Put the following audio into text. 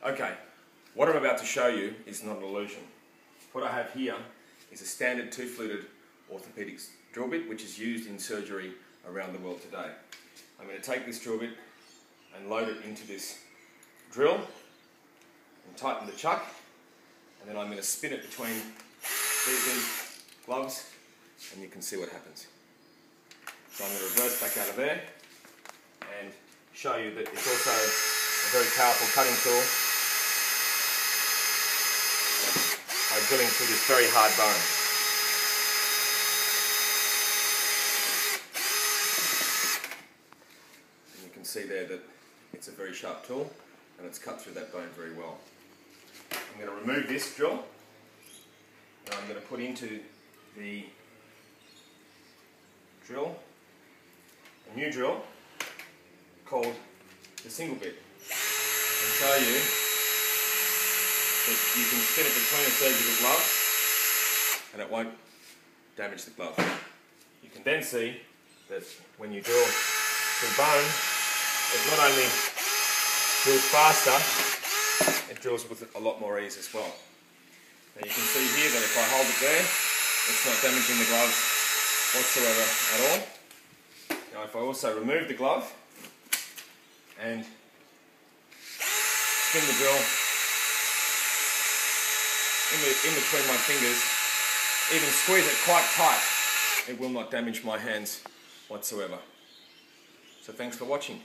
Okay, what I'm about to show you is not an illusion. What I have here is a standard two-fluted orthopaedic drill bit which is used in surgery around the world today. I'm going to take this drill bit and load it into this drill and tighten the chuck, and then I'm going to spin it between these gloves and you can see what happens. So I'm going to reverse back out of there and show you that it's also a very powerful cutting tool by drilling through this very hard bone. And you can see there that it's a very sharp tool and it's cut through that bone very well. I'm going to remove this drill and I'm going to put into the drill a new drill called the CingleBit, and show you that you can spin it between a surgical glove and it won't damage the glove. You can then see that when you drill through bone, it not only drills faster, it drills with a lot more ease as well. Now you can see here that if I hold it there, it's not damaging the glove whatsoever at all. Now if I also remove the glove and spin the drill in between my fingers, even squeeze it quite tight, it will not damage my hands whatsoever. So thanks for watching.